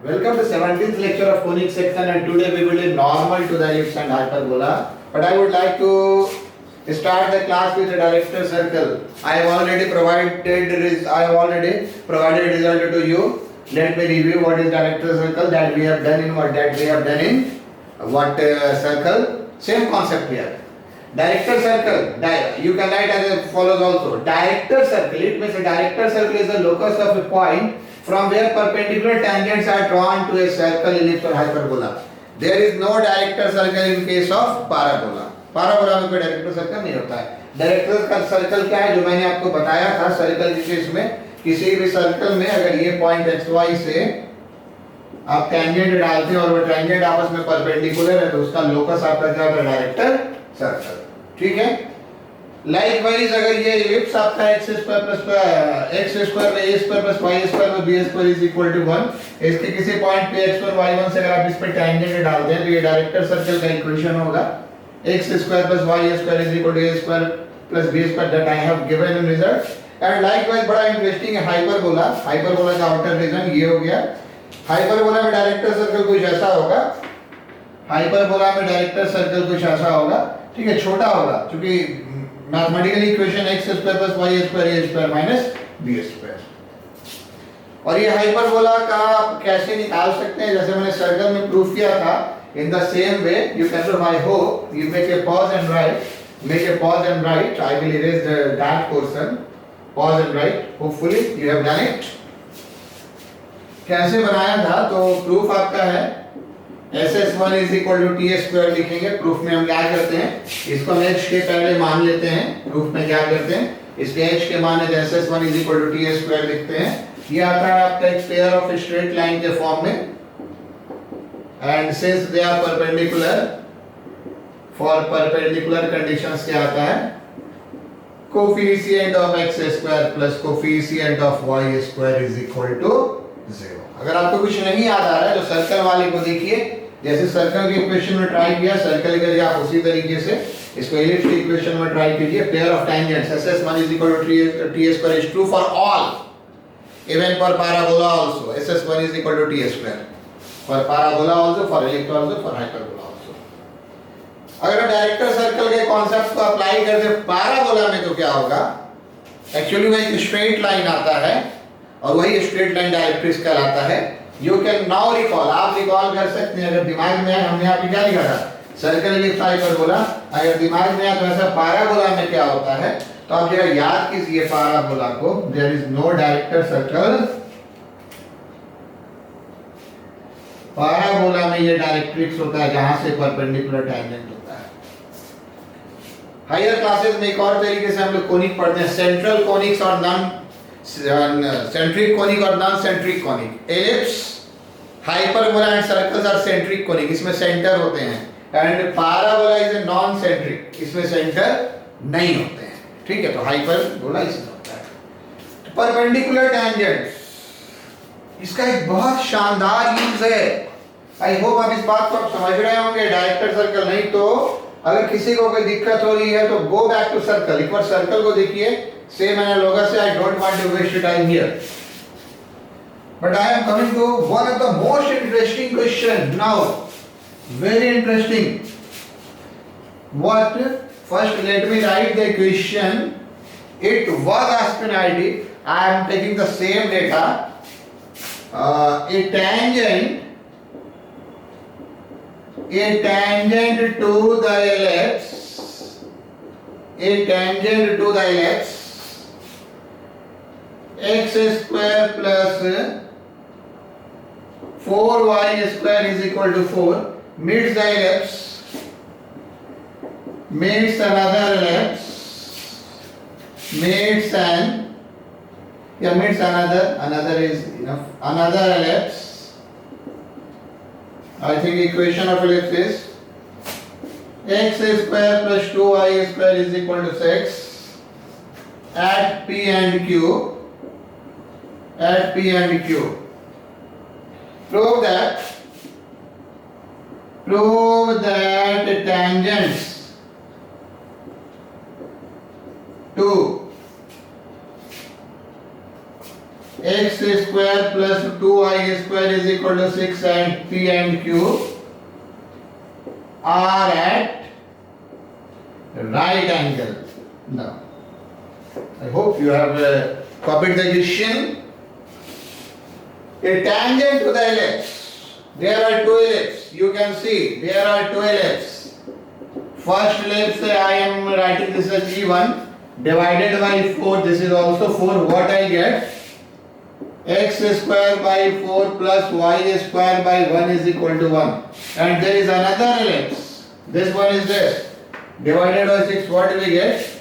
Welcome to 17th lecture of conic section, and today we will do normal to the ellipse and hyperbola. But I would like to start the class with a director circle. I have already provided result to you. Let me review what is director circle that we have done in what circle. Same concept here. Director circle, you can write as follows also. Director circle, it means a director circle is the locus of a point from where perpendicular tangents are drawn to a circle, ellipse or hyperbola. There is no director circle in case of parabola. parabola में कोई director circle नहीं होता है. director circle क्या है, जो मैंने आपको बताया था. सर्कल के केस में किसी भी सर्कल में अगर ये पॉइंट xy से आप टेंजेंट डालते हैं और वो टेंजेंट आपस में परपेंडिकुलर है तो उसका लोकस आपका क्या होता है, डायरेक्टर सर्कल. ठीक है. लाइकवाइज अगर ये एलिप्स आपका x स्क्वायर में a square plus y square में b square is equal to 1, इसके किसी पॉइंट पे x और y1 से अगर आप इस पे टेंजेंट डालते हैं तो ये डायरेक्टर सर्कल का इक्वेशन होगा x square plus y square is equal to a square plus b square that I have given in result. And likewise बड़ा इंटरेस्टिंग है हाइपरबोला. हाइपरबोला का आउटर रीजन ये हो गया. हाइपरबोला में डायरेक्टर सर्कल कुछ ऐसा होगा. हाइपरबोला में डायरेक्टर सर्कल कुछ ऐसा होगा. ठीक है, छोटा होगा क्योंकि mathematical equation x square plus y square a square minus b square. और ये हाइपरबोला का आप कैसे निकाल सकते हैं, जैसे मैंने सर्कल में प्रूफ किया था. In the same way you can do. I hope you make a pause and write. I will erase that portion. Pause and write. Hopefully you have done it. कैसे बनाया था तो प्रूफ आपका है SS1 is equal to T square लिखेंगे. Proof में हम क्या करते हैं, इसको हम h के पहले मान लेते हैं. प्रूफ में क्या करते हैं, इसके h के मान है SS1 is equal to T square लिखते हैं. ये आता है आपका एक पेयर ऑफ स्ट्रेट लाइन के फॉर्म में. And since they are perpendicular, for perpendicular conditions क्या आता है, coefficient of x square plus coefficient of y square is equal to 0. अगर आपको कुछ नहीं याद आ रहा है तो सर्कल वाले को देखिए. जैसे सर्कल के इक्वेशन में ट्राई किया, सर्कल के लिए आप उसी तरीके से इसको एलिप्स के इक्वेशन में ट्राई कीजिए. Pair of tangents SS1 is equal to t square is true for all, even for parabola also. SS1 is equal to t square for parabola also, for ellipse also, for hyperbola also. अगर director circle के concept को apply करते parabola में तो क्या होगा, actually वो एक स्ट्रेट लाइन आता है और वही स्ट्रेट लाइन डायरेक्ट्रिक्स कहलाता है. यू कैन नाउ रिकॉल, आप रिकॉल कर सकते हैं. अगर दिमाग में है, हमने यहाँ पे क्या लिखा था, सर्कल एलिप्स हाइपरबोला. अगर दिमाग में है तो ऐसा पैराबोला में क्या होता है तो आप जरा याद कीजिए पैराबोला को. There is no director circle. Parabola में ये डायरेक्ट्रिक्स होता है जहां से परपेंडिकुलर टेंजेंट होता है. हायर क्लासेस में एक और तरीके से हम लोग कोनिक पढ़ते हैं, सेंट्रल कोनिक्स और नॉन सेंट्रिक कोनिक और non centric conic. Ellipse, hyperbola and circles are centric conic, इसमें सेंटर होते हैं. And parabola is a non centric, इसमें सेंटर नहीं होते हैं. ठीक है, तो हाइपरबोला इसमें होता है. परपेंडिकुलर टेंजेंट, इसका एक बहुत शानदार यूज है. आई होप आप इस बात को आप समझ रहे होंगे. डायरेक्टर सर्कल नहीं तो अगर किसी को कोई दिक्कत हो रही है तो गो बैक टू सर्कल. एक बार सर्कल को देखिए. Same analogous, I don't want to waste your time here. But I am coming to one of the most interesting question now. Very interesting. What? First, let me write the equation. It was asked in ID. I am taking the same data. A tangent to the ellipse. x square plus 4y square is equal to 4 meets the ellipse, meets another ellipse, meets another is enough, another ellipse. I think equation of ellipse is x square plus 2y square is equal to 6 at P and Q. Prove that tangents to x square plus 2y square is equal to 6 and P and Q are at right angle. Now, I hope you have copied the question. A tangent to the ellipse. There are two ellipses. You can see there are two ellipses. First ellipse I am writing this as E1 divided by 4. This is also 4. What I get? X square by 4 plus y square by 1 is equal to 1. And there is another ellipse. This one is this. Divided by 6. What do we get?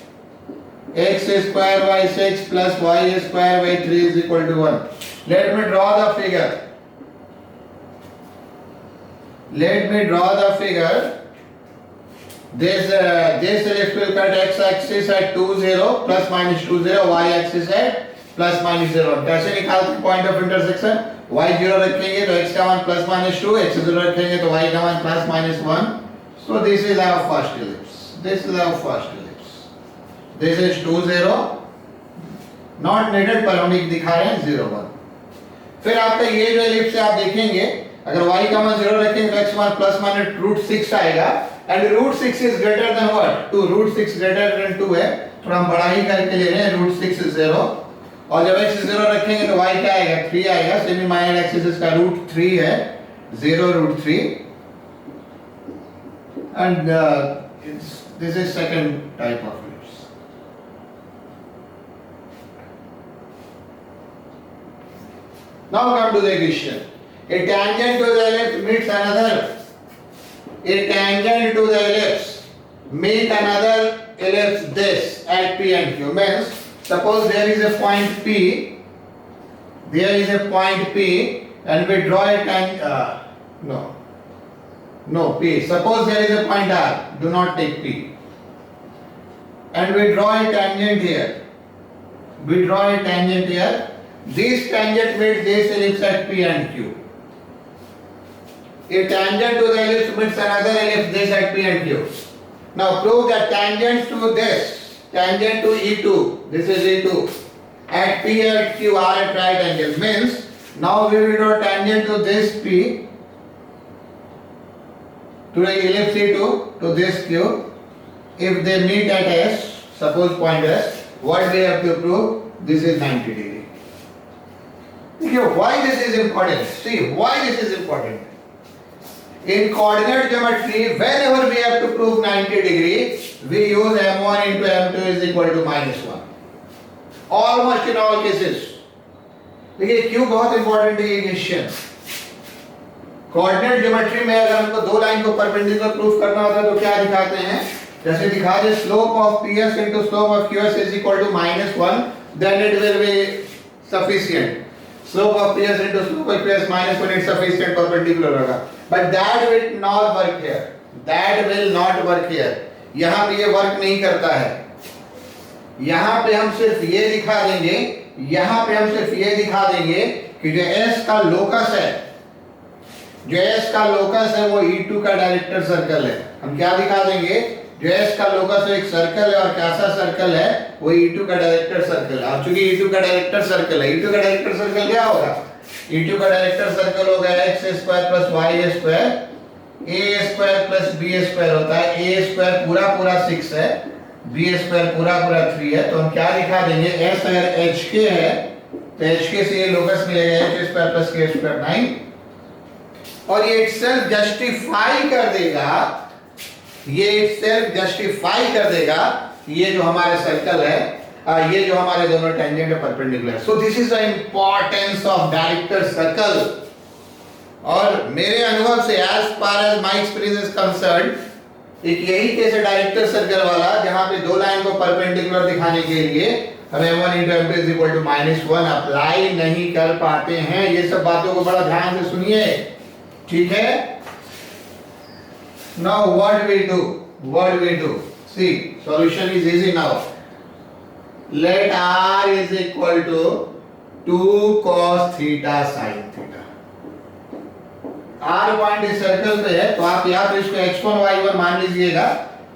X square by 6 plus y square by 3 is equal to 1. Let me draw the figure. Let me draw the figure. This ellipse will cut x axis at 2 0 plus minus 2 0, y axis at plus minus 0. कैसे निकालते point of intersection? y 0 रखेंगे तो x का मान plus minus 2, x 0 रखेंगे तो y का मान plus minus 1. So this is our first ellipse. This is our first ellipse. This is 2 0. Not needed पर हम एक दिखा रहे हैं 0 1. फिर आपका ये जो एलिप्स है आप देखेंगे अगर y का मान 0 रखेंगे तो x मान प्लस माइनस √6 आएगा and √6 is greater than what 2. √6 greater than 2 है. थोड़ा हम बड़ा ही करके ले रहे हैं. √6 इज 0 और जब x 0 रखेंगे तो y क्या आएगा 3 आएगा. सेमी माइनर एक्सिस इसका √3 है 0 √3 and this is second type of ellipse. Now come to the question. A tangent to the ellipse meets another. A tangent to the ellipse meet another ellipse this at P and Q. Means suppose there is a point P. There is a point P and we draw a tangent. No P. Suppose there is a point R. Do not take P. And we draw a tangent here. We draw a tangent here. This tangent meets this ellipse at P and Q. A tangent to the ellipse meets another ellipse this at P and Q. Now prove that tangents to this, tangent to E2, this is E2, at P and Q are at right angle. Means now we will draw tangent to this P, to the ellipse E2, to this Q. If they meet at S, suppose point S, what we have to prove? This is 90 degree. Why this is important? See why this is important. In coordinate geometry, whenever we have to prove 90 degree, we use m1 into m2 is equal to -1. Almost in all cases. देखिए क्यों बहुत important है ये question. Coordinate geometry में अगर हमको दो line को परपेंडिकुलर प्रूफ करना होता है तो क्या दिखाते हैं? जैसे दिखा दे slope of PS into slope of QS is equal to -1, then it will be sufficient. Slope of PS into slope of PS -1 is sufficient perpendicular होगा. But that will not work here. That will not work here. यहाँ पे ये work नहीं करता है. यहाँ पे हम सिर्फ ये दिखा देंगे. यहाँ पे हम सिर्फ ये दिखा देंगे कि जो S का लोकस है, जो S का लोकस है वो E2 का डायरेक्टर सर्कल है. हम क्या दिखा देंगे? जो S का लोकस एक सर्कल है और कैसा सर्कल है वो E2 का डायरेक्टर सर्कल है. अब चूंकि E2 का डायरेक्टर सर्कल है, E2 का डायरेक्टर सर्कल क्या होगा? E2 का डायरेक्टर सर्कल होगा x square plus y square, a square plus b square होता है. a स्क्वायर पूरा पूरा 6 है, b स्क्वायर पूरा पूरा 3 है. तो हम क्या दिखा देंगे? s अगर hk है तो hk से ये लोकस मिलेगा h square plus k square 9 और ये इटसेल्फ जस्टिफाई कर देगा, ये इटसेल्फ जस्टिफाई कर देगा ये जो हमारे सर्कल है, ये जो हमारे दोनों टेंजेंट है perpendicular. So this is the importance of director circle. और मेरे अनुभव से as far as my experience is concerned, एक यही केस है डायरेक्टर सर्कल वाला जहां पे दो लाइन को परपेंडिकुलर दिखाने के लिए हम m1 into m2 is equal to -1 apply नहीं कर पाते हैं. ये सब बातों को बड़ा ध्यान से सुनिए, ठीक है? Now what we do? What we do? See, solution is easy now. Let R is equal to 2 cos theta sin theta. R point इस सर्कल पे है तो आप या तो इसको x1 y1 मान लीजिएगा,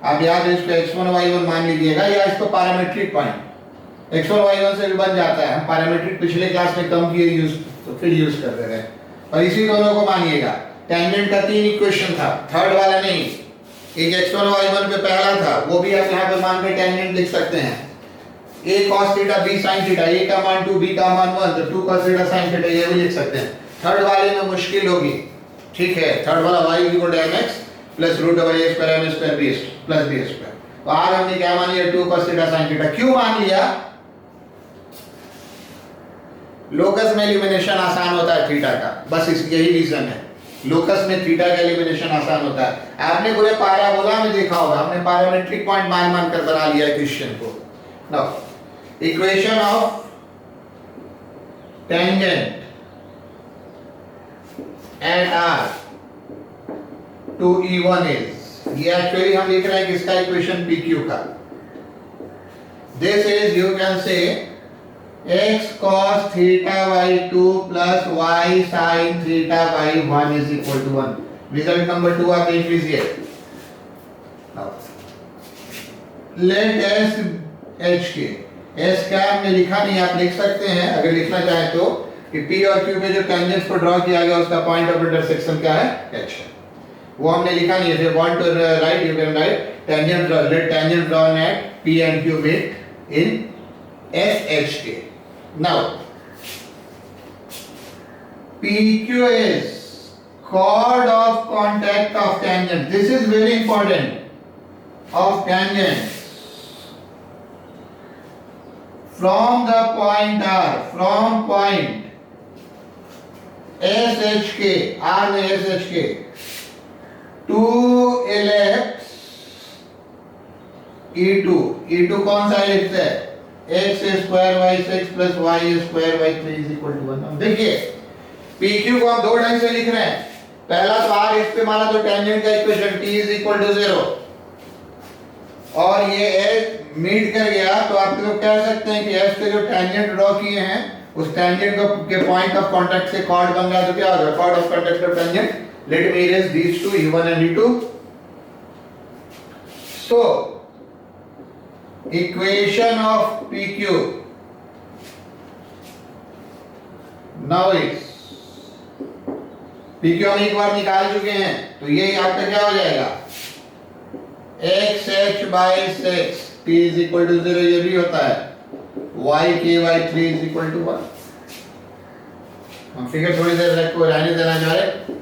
आप या तो इसको x1 y1 मान लीजिएगा या इसको पैरामीट्रिक पॉइंट x1 y1 से भी बन जाता है. हम पैरामीट्रिक पिछले क्लास में कम किए यूज तो फिर यूज कर दे रहे हैं। और इसी दोनों को मानिएगा। टेंजेंट का 3 इक्वेशन था, थर्ड वाला नहीं। एक x1 y1 पे पहला था, वो भी आप यहाँ पे मान के टेंजेंट लिख सकते हैं। a cos theta b sin theta, a का मान 2 b का मान 1, तो 2 cos थीटा sin थीटा ये भी लिख सकते हैं। थर्ड वाले में मुश्किल होगी, ठीक है। थर्ड वाला y equal to mx plus root over a square m square b plus b square. तो आज हमने क्या मान लिया, 2 cos थीटा sin थीटा। क्यों मान लिया? लोकस में एलिमिनेशन आसान होता है थीटा का, बस इसकी यही रीजन है। लोकस में थीटा का एलिमिनेशन आसान होता है। आपने पूरे पैराबोला में देखा होगा, हमने पैरामेट्रिक पॉइंट मान मान कर बना लिया है क्वेश्चन को। Now equation of tangent at r to E1 is, ये एक्चुअली हम लिख रहे हैं किसका इक्वेशन, PQ का। This is, you can say x cos theta by 2 plus y sin theta by 1 is equal to 1. Result number 2 आप देख लीजिए। Now let s h के, s क्या हमने लिखा नहीं, आप लिख सकते हैं अगर लिखना चाहें तो, कि p और q पे जो टेंजेंट्स को ड्रॉ किया गया उसका पॉइंट ऑफ इंटरसेक्शन क्या है, h है। वो हमने लिखा नहीं है। if you want to write, you can write tangent, let tangent drawn at p and q meet in s h के। Now, PQ is chord of contact of tangent. This is very important. Of tangents from the point R, from point SHK, R में SHK to ellipse E2. E2 कौन सा ellipse है? x square y 6 plus y square y 3 is equal to 1। अब देखिए PQ को हम दो ढंग से लिख रहे हैं। पहला तो r इस पे माना तो टेंजेंट का equation t is equal to 0, और ये h मीट कर गया तो आप लोग कह सकते हैं कि s के जो टेंजेंट ड्रॉ किए हैं उस टेंजेंट के पॉइंट ऑफ कांटेक्ट से कॉर्ड बन गया, तो क्या होगा, chord of contact of tangent. Let me erase these to E1 and E2। So equation of PQ now is, PQ हम एक बार निकाल चुके हैं, तो ये आपका क्या हो जाएगा, x h by 6 t is equal to 0, ये भी होता है y k by 3 is equal to 1। हम फिगर थोड़ी देर रख को रहने देना चाह रहे।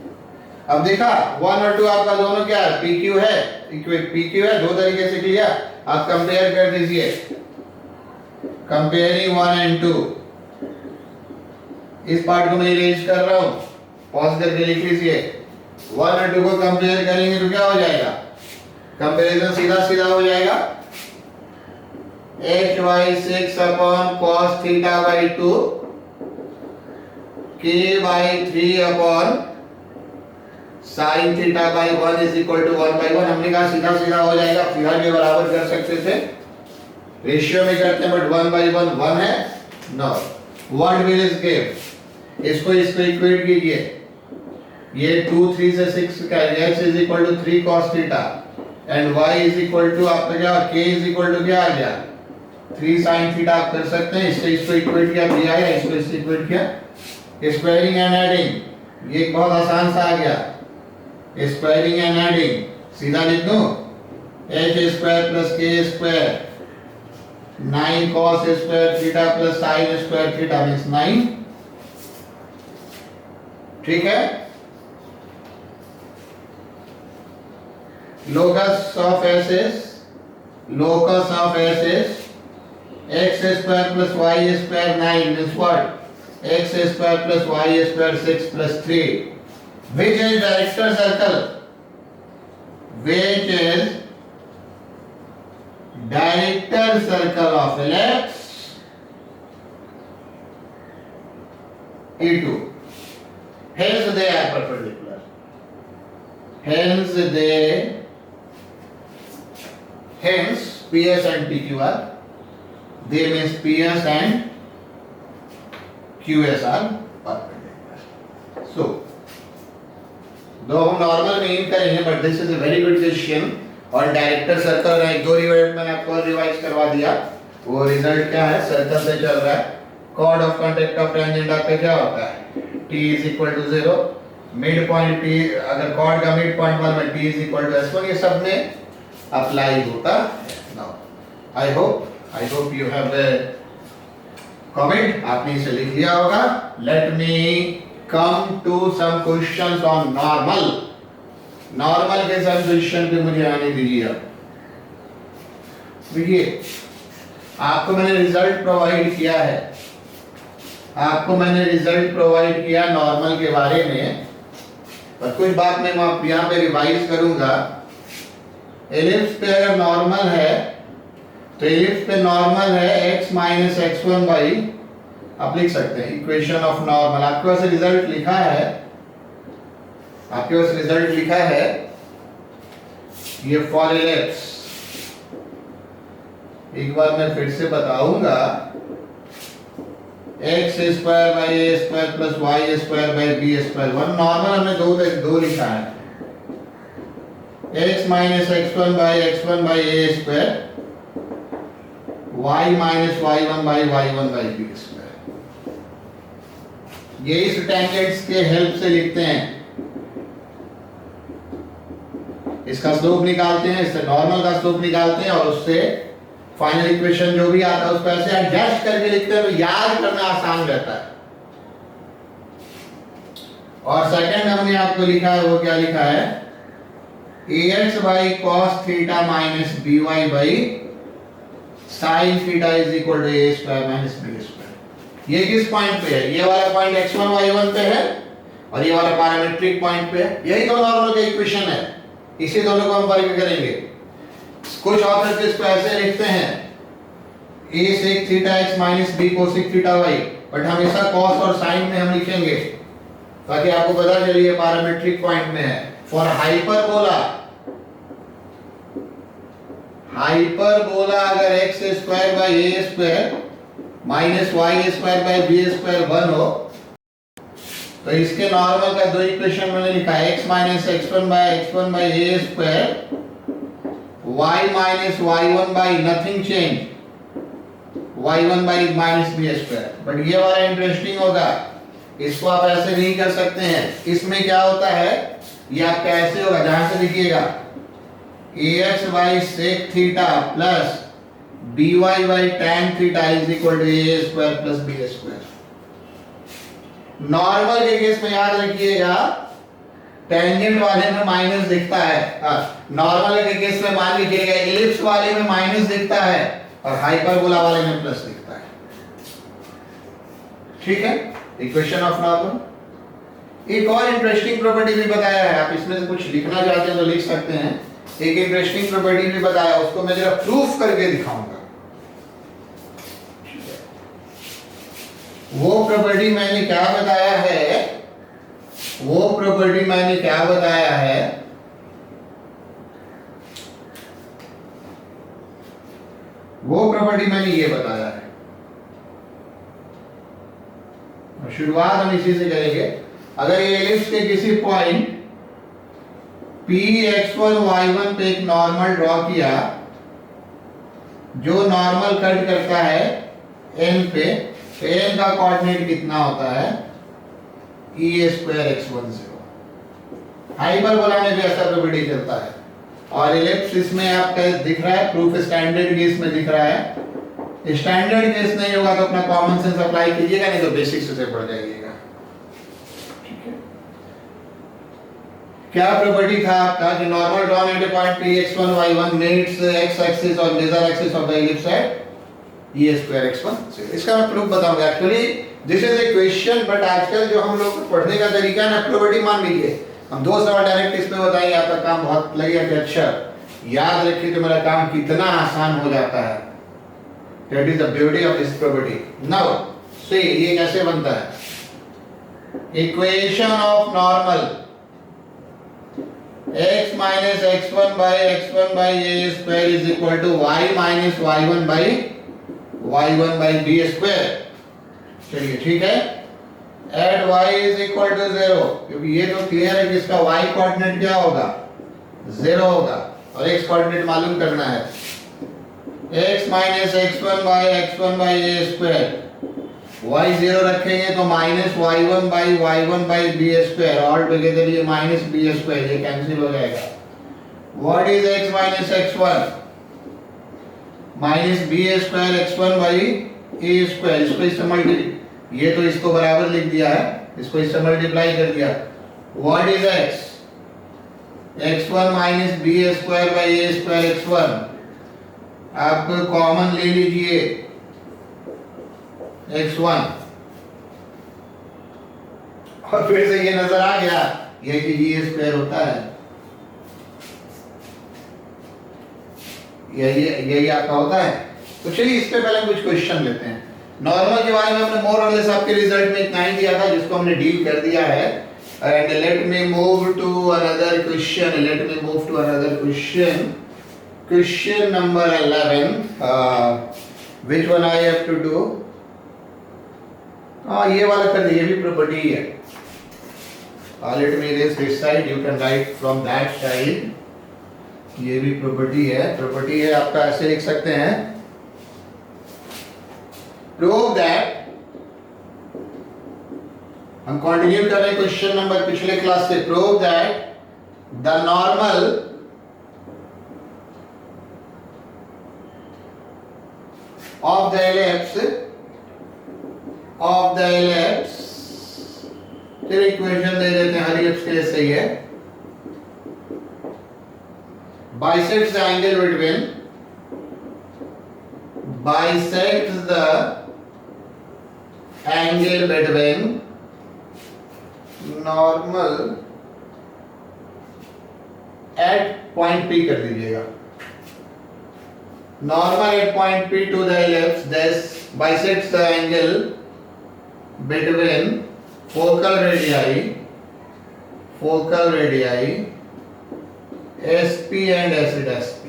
अब देखा 1 और 2 आपका दोनों क्या है, PQ है, PQ है, दो तरीके से किया। आप कंपेयर कर दीजिए, कंपेयरिंग 1 and 2। इस पार्ट को मैं इरेज कर रहा हूं, पॉज करके लिख लीजिए। 1 और 2 को कंपेयर करेंगे तो क्या हो जाएगा, कंपैरिजन सीधा सीधा हो जाएगा, h by 6 upon cos theta by 2 k by 3 upon sin theta by 1 is equal to 1 by 1। हमने कहा सीधा सीधा हो जाएगा, फिलहाल ये बराबर कर सकते थे, रेशियो में करते हैं, बट 1 by 1 1 है। Know what will is give, इसको इक्वेट कीजिए, ये 2 3 से 6 का x is equal to 3 cos theta and y is equal to आपका क्या, k is equal to क्या आ गया, 3 sin theta। आप कर सकते हैं, इसको इक्वेट किया, दिया है, इसको इससे इक्वेट किया, स्क्वायरिंग एंड एडिंग, ये बहुत आसान सा आ गया। स्क्वायरिंग एंड एडिंग सीधा लिख दो, h square plus k square 9 cos square theta plus sin square theta means 9, ठीक है। locus of s is x square plus y square 9 means what, x square plus y square 6 plus 3, which is director circle, which is director circle of ellipse E2, hence they are perpendicular, hence PS and PQ are, they means PS and QS are perpendicular। So दो हम normal में इन करेंगे, but this is a very good question. और director circle एक दो revise मैंने आपको revise करवा दिया। वो रिजल्ट क्या है, सर्कल से चल रहा है, chord of contact of tangent आपका क्या होता है, t is equal to 0, mid point t, अगर कॉर्ड का मिड पॉइंट मान में t is equal to s1, ये सब में अप्लाई होता है। Now I hope you have comment, आपने इसे लिख लिया होगा। Let me come to some questions on normal के सम क्वेश्चन पे मुझे आने दीजिए। अब देखिए, आपको मैंने रिजल्ट प्रोवाइड किया है, आपको मैंने रिजल्ट प्रोवाइड किया नॉर्मल के बारे में, पर कुछ बात मैं यहाँ पे रिवाइज करूंगा। एलिप्स पे अगर नॉर्मल है तो एलिप्स पे नॉर्मल है x माइनस x1 बाई, आप लिख सकते हैं इक्वेशन ऑफ नॉर्मल। आपके पास रिजल्ट लिखा है, आपके पास रिजल्ट लिखा है ये फॉर एलिप्स। एक बार मैं फिर से बताऊंगा, x square by a square plus y square by b square. One normal हमने दो लिखा है, x minus x1 by x1 by a square, y minus y1 by y1 by b square. ये इस टेंजेंट्स के हेल्प से लिखते हैं, इसका स्लोप निकालते हैं, इससे नॉर्मल का स्लोप निकालते हैं और उससे फाइनल इक्वेशन जो भी आता है उसको ऐसे एडजस्ट करके लिखते हैं, तो याद करना आसान रहता है। और सेकंड हमने आपको लिखा है, वो क्या लिखा है, ax by cos theta minus by by sin theta is equal to a square minus b square. ये किस पॉइंट पे है? ये वाला पॉइंट x1 y1 पे है और ये वाला पैरामीट्रिक पॉइंट पे है। यही तो नॉर्मल का इक्वेशन है, इसी दोनों को हम वर्ग करेंगे। कुछ ऑथर्स इसको ऐसे लिखते हैं a sec theta x minus b cosec theta y, but हमेशा cos और sin में हम लिखेंगे ताकि आपको पता चले ये पैरामीट्रिक पॉइंट में है। फॉर हाइपरबोला अगर x square by a square minus y square by b square 1 हो तो इसके नॉर्मल का दो इक्वेशन मैंने लिखा है, x minus x1 by a square, y minus y1 by nothing change y1 by minus b square. But ये वाला इंटरेस्टिंग होगा, इसको आप ऐसे नहीं कर सकते हैं। इसमें क्या होता है, ये आपका ऐसे होगा, जहां से लिखिएगा ax by sec theta plus by by tan theta is equal to a square plus b square. Normal के केस में याद रखिएगा, टेंजेंट वाले में माइनस दिखता है, नॉर्मल के केस में मान लीजिएगा एलिप्स वाले में माइनस दिखता है और हाइपरबोला वाले में प्लस दिखता है। ठीक है, इक्वेशन ऑफ नॉर्मल। एक और इंटरेस्टिंग प्रॉपर्टी भी बताया है, आप इसमें से कुछ लिखना चाहते हैं तो लिख सकते हैं। एक इंटरेस्टिंग प्रॉपर्टी भी बताया, उसको मैं जरा प्रूफ करके दिखाऊंगा। वो प्रॉपर्टी मैंने क्या बताया है, वो प्रॉपर्टी मैंने क्या बताया है, वो प्रॉपर्टी मैंने ये बताया है। शुरुआत हम इसी से करेंगे। अगर ये एलिप्स के किसी पॉइंट p x1 y1 पे एक नॉर्मल ड्रॉ किया, जो नॉर्मल कट करता है n पे, तो n का कोऑर्डिनेट कितना होता है, e स्क्वायर x1 0। हाइपरबोला में भी ऐसा प्रॉपर्टी चलता है। और एलिप्स इसमें आपका दिख रहा है, प्रूफ स्टैंडर्ड केस में दिख रहा है। स्टैंडर्ड केस नहीं होगा तो अपना कॉमन सेंस अप्लाई कीजिएगा, नहीं तो बेसिक्स से पढ़ जाइएगा। ठीक है, क्या प्रॉपर्टी था आपका कि normal drawn at a point p x1 y1 meets x axis और major axis of the ellipse at e square x1। इसका मैं प्रूफ बताऊंगा। Actually this is a question, but आजकल जो हम लोग पढ़ने का तरीका है ना, प्रॉपर्टी मान लीजिए, हम दो सवाल डायरेक्ट इस पे बताएंगे, आपका काम बहुत लगेगा कि अच्छा याद रखिए तो मेरा काम कितना आसान हो जाता है। That is the beauty of this property. Now, see ये कैसे बनता है? Equation of normal x minus x1 by a square is equal to y minus y1 by b square। चलिए ठीक है, at y is equal to 0, क्योंकि ये तो क्लियर है कि इसका y कोऑर्डिनेट क्या होगा, 0 होगा, और x कोऑर्डिनेट मालूम करना है। x minus x1 by a square y 0 रखेंगे तो minus y1 by b square, all together ये माइनस बी स्क्वायर, ये कैंसिल हो जाएगा. What is x minus x1? Minus b square x1 by a square. इसको इससे मल्टीप्लाई, ये तो इसको बराबर लिख दिया है, इसको इससे मल्टीप्लाई कर दिया. What is x? x1 minus b square by a square x1. आप कॉमन ले लीजिए x1, और फिर से ये नजर आ गया ये कि ये स्क्वायर होता है, यही आपका होता है. तो चलिए इस पे पहले कुछ क्वेश्चन लेते हैं. नॉर्मल के बारे में हमने मोर और लेस आपके रिजल्ट में इतना ही दिया था, जिसको हमने डील कर दिया है. And let me move to another question. Let me move to another question. Question number 11. Which one I have to do? ये वाला कर दिए, ये भी प्रॉपर्टी है. Let me erase this side, you can write from that side. ये भी property है. प्रॉपर्टी है आपका, ऐसे लिख सकते हैं. प्रूव दैट, हम कंटिन्यू कर रहे हैं क्वेश्चन नंबर पिछले क्लास से. Prove that the normal of the ellipse फिर इक्वेशन दे देते हैं हर एलिप्स के लिए, सही है. bisects the angle between normal at point P कर दीजिएगा. normal at point P to the ellipse thus bisects the angle between focal radii SP and acid SP.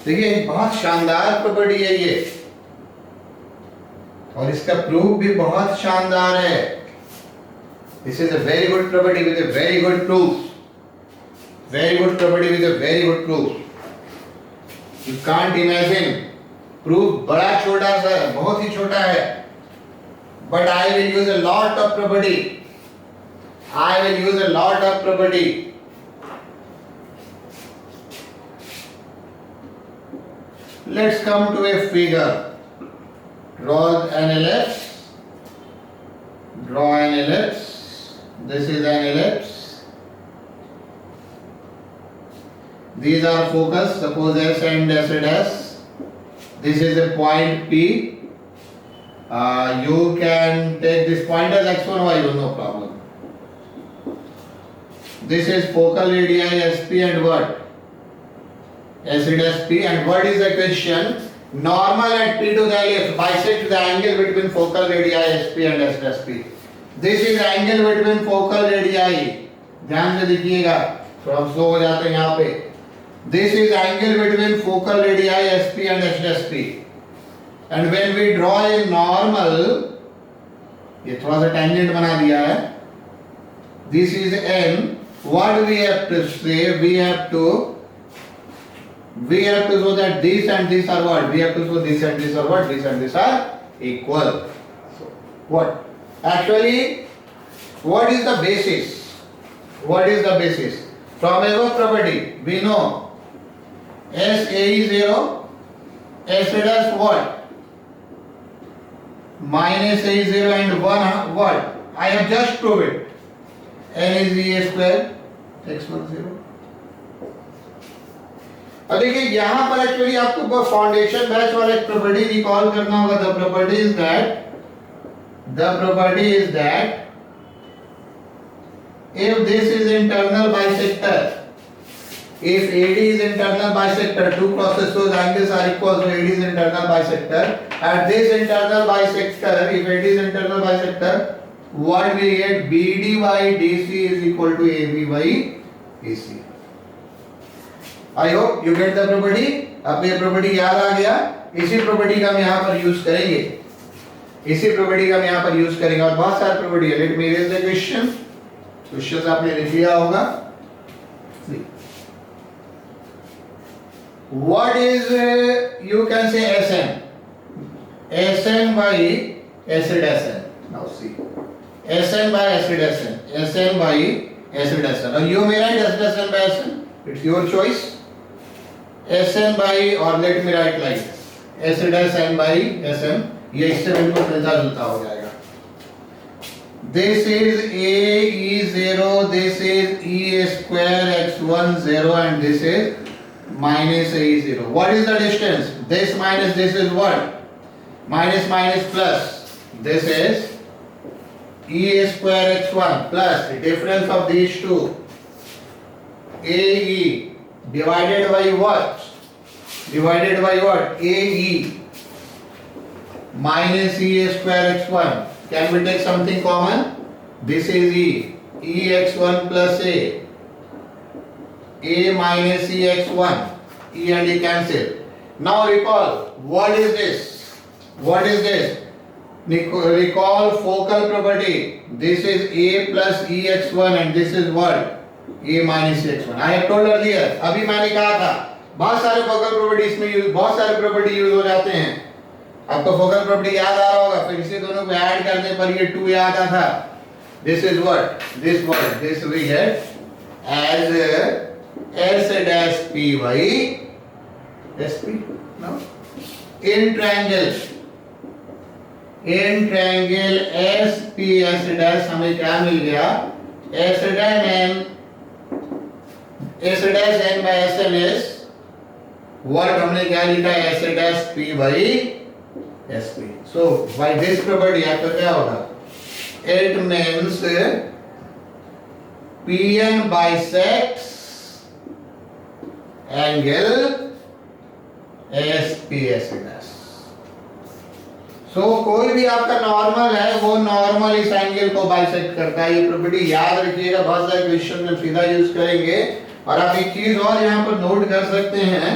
देखिए बहुत शानदार प्रॉपर्टी है ये, और इसका प्रूफ भी बहुत शानदार है. This is a very good property with a very good proof. Very good property with a very good proof. You can't imagine. Proof बड़ा छोटा सा है, बहुत ही छोटा है, but I will use a lot of property. I will use a lot of property. Let's come to a figure. Draw an ellipse. Draw an ellipse. This is an ellipse. These are focus. Suppose S and S and S. This is a point P. You can take this point as x1, y1, no problem. This is focal radii SP and what? Acid SP. And what is the question? Normal at P to the ellipse bisects the angle between focal radii SP and acid SP. This is angle between focal radii. ध्यान से देखिएगा, थोड़ा slow हो जाते हैं यहाँ पे. This is angle between focal radii SP and acid SP. And when we draw a normal, ये थोड़ा सा tangent बना दिया है. This is N. What we have to say? We have to show that this and this are what? We have to show this and this are what? This and this are equal. So, what? Actually, what is the basis? What is the basis? From above property, we know S A is 0, S dash what? Minus A is 0 and 1 what? I have just proved it. N is E square. x1 0. अब देखिए यहाँ पर actually आपको foundation batch वाला एक property recall करना होगा. The property is that if this is internal bisector, if AD is internal bisector, two crosses whose angles are equal, so AD is internal bisector. At this internal bisector, if AD is internal bisector, what we get? BD by DC is equal to AB by AC. I hope you get the property. अब ये property याद आ गया. इसी property का हम यहाँ पर use करेंगे. और बहुत सारे प्रॉपर्टी है. Let me erase the question. Question आपने लिख लिया होगा. What is you can say Sn? Sn by acid Sn. Now see, Sn by acid Sn, Sn by acid Sn. और you may write acid Sn by Sn. It's your choice. Sn by, or let me write like acid Sn by Sn. ये इससे बिल्कुल मिलता जुलता हो जाएगा. This is AE0, this is E square x1 0, and this is minus AE0. What is the distance? This minus this is what? Minus minus plus. This is E square x1 plus the difference of these two. AE divided by what? Divided by what? AE minus E square x1. Can we take something common? This is E. E x1 plus A. A minus E x1. E and E cancel. Now recall, what is this? What is this? Recall focal property. This is A plus E x1 and this is what? A minus E x1. I have told earlier. अभी मैंने कहा था बहुत सारे focal property इसमें use, बहुत सारे property use हो जाते हैं. आपको फोकल प्रॉपर्टी याद आ रहा होगा, फिर इसे दोनों को ऐड करने पर ये 2 याद आता था. This is what? This what? This we get as S dash P by SP. No? In triangle SP S dash हमें क्या मिल गया? S dash n by Sn is what हमने क्या लिखा? S dash P by SP. So by this property आपका क्या होगा? It means Pn bisects angle SPS dash. So कोई भी आपका नॉर्मल है वो नॉर्मल इस एंगल को बाइसेक्ट करता है. ये प्रॉपर्टी याद रखिएगा, बहुत सारे क्वेश्चन में सीधा यूज करेंगे. और आप एक चीज और यहाँ पर नोट कर सकते हैं.